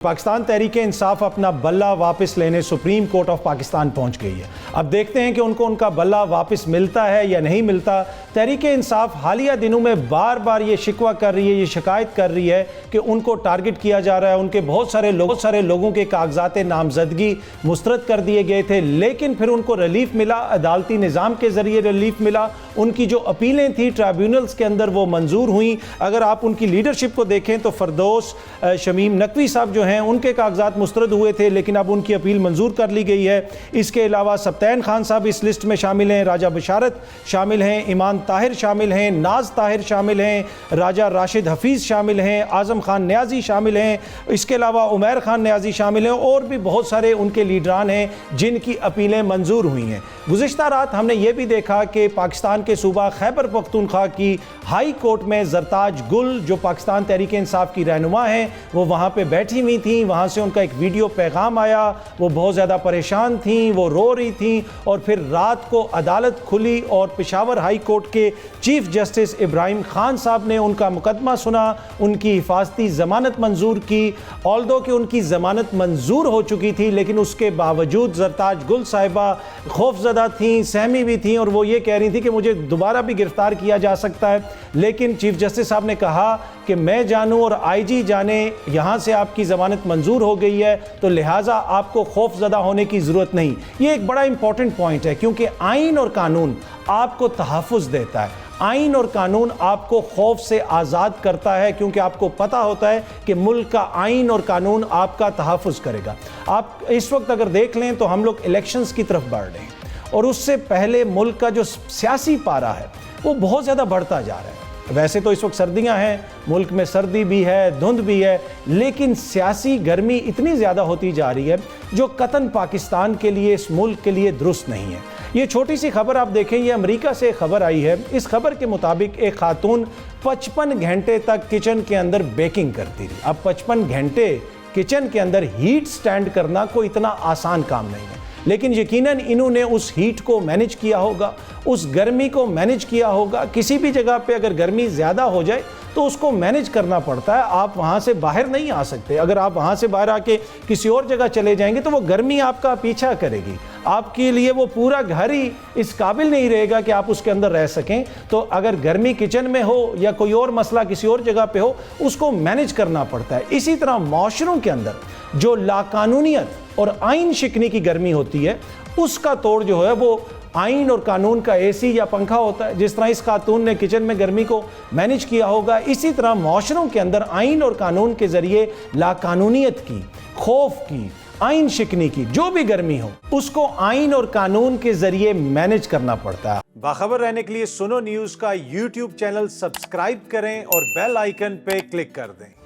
पाकिस्तान तहरीक इंसाफ अपना बल्ला वापस लेने सुप्रीम कोर्ट ऑफ पाकिस्तान पहुंच गई है। अब देखते हैं कि उनको उनका बल्ला वापस मिलता है या नहीं मिलता। तहरीक इंसाफ हालिया दिनों में बार बार ये शिकवा कर रही है, ये शिकायत कर रही है कि उनको टारगेट किया जा रहा है। उनके बहुत सारे लोगों के कागजात नामजदगी मुस्तरद कर दिए गए थे, लेकिन फिर उनको रिलीफ मिला, अदालती निज़ाम के ज़रिए रिलीफ मिला। उनकी जो अपीलें थी ट्राइब्यूनल्स के अंदर वो मंजूर हुई। अगर आप उनकी लीडरशिप को देखें तो फरदौस शमीम नकवी साहब जो हैं उनके कागजात मुस्तरद हुए थे, लेकिन अब उनकी अपील मंजूर कर ली गई है। इसके अलावा सब्तैन खान साहब इस लिस्ट में शामिल हैं, राजा बशारत शामिल हैं, ईमान ताहिर शामिल हैं, नाज ताहिर शामिल हैं, राजा राशिद हफीज़ शामिल हैं, आज़म खान न्याजी शामिल हैं, इसके अलावा उमैर खान न्याजी शामिल हैं और भी बहुत सारे उनके लीडरान हैं जिनकी अपीलें मंजूर हुई हैं। गुज़िश्ता रात हमने ये भी देखा कि पाकिस्तान के सूबा खैबर पख्तूनख्वा की हाई कोर्ट में ज़रताज गुल जो पाकिस्तान तहरीक इंसाफ की रहनुमा हैं वो वहाँ पे बैठी हुई थी। वहाँ से उनका एक वीडियो पैगाम आया, वो बहुत ज़्यादा परेशान थी, वो रो रही थी और फिर रात को अदालत खुली और पेशावर हाई कोर्ट के चीफ जस्टिस इब्राहिम खान साहब ने उनका मुकदमा सुना, उनकी हिफाजती ज़मानत मंजूर की। ऑल्दो कि उनकी ज़मानत मंजूर हो चुकी थी, लेकिन उसके बावजूद ज़रताज गुल साहिबा खौफज़दा थी, सहमी भी थी और वो ये कह रही थी कि मुझे दोबारा भी गिरफ्तार किया जा सकता है। लेकिन चीफ जस्टिस साहब ने कहा कि मैं जानूं और आईजी जाने यहाँ से आपकी ज़मानत मंजूर हो गई है, तो लिहाजा आपको खौफज़दा होने की ज़रूरत नहीं। ये एक बड़ा इंपॉर्टेंट पॉइंट है, क्योंकि आइन और कानून आपको तहफ़्फ़ुज़ देता है। आइन और कानून आपको खौफ से आज़ाद करता है, क्योंकि आपको पता होता है कि मुल्क का आइन और कानून आपका तहफ़्फ़ुज़ करेगा। आप इस वक्त अगर देख लें तो हम लोग इलेक्शंस की तरफ बढ़ रहे हैं और उससे पहले मुल्क का जो सियासी पारा है वो बहुत ज़्यादा बढ़ता जा रहा है। वैसे तो इस वक्त सर्दियां हैं, मुल्क में सर्दी भी है, धुंध भी है, लेकिन सियासी गर्मी इतनी ज़्यादा होती जा रही है जो कतन पाकिस्तान के लिए, इस मुल्क के लिए दुरुस्त नहीं है। ये छोटी सी खबर आप देखें, ये अमेरिका से खबर आई है। इस खबर के मुताबिक एक खातून 55 घंटे तक किचन के अंदर बेकिंग करती रही। अब 55 घंटे किचन के अंदर हीट स्टैंड करना कोई इतना आसान काम नहीं है, लेकिन यकीनन इन्होंने उस हीट को मैनेज किया होगा, उस गर्मी को मैनेज किया होगा। किसी भी जगह पे अगर गर्मी ज़्यादा हो जाए तो उसको मैनेज करना पड़ता है। आप वहाँ से बाहर नहीं आ सकते। अगर आप वहाँ से बाहर आके किसी और जगह चले जाएंगे तो वो गर्मी आपका पीछा करेगी, आपके लिए वो पूरा घर ही इस काबिल नहीं रहेगा कि आप उसके अंदर रह सकें। तो अगर गर्मी किचन में हो या कोई और मसला किसी और जगह पे हो, उसको मैनेज करना पड़ता है। इसी तरह माशरों के अंदर जो लाकानूनियत और आइन शिकनी की गर्मी होती है, उसका तोड़ जो है वो आइन और कानून का एसी या पंखा होता है। जिस तरह इस खातून ने किचन में गर्मी को मैनेज किया होगा, इसी तरह माशरों के अंदर आइन और कानून के ज़रिए लाकानूनियत की, खौफ की, आइन शिकनी की जो भी गर्मी हो, उसको आइन और कानून के ज़रिए मैनेज करना पड़ता है। बाखबर रहने के लिए सुनो न्यूज़ का यूट्यूब चैनल सब्सक्राइब करें और बेल आइकन पे क्लिक कर दें।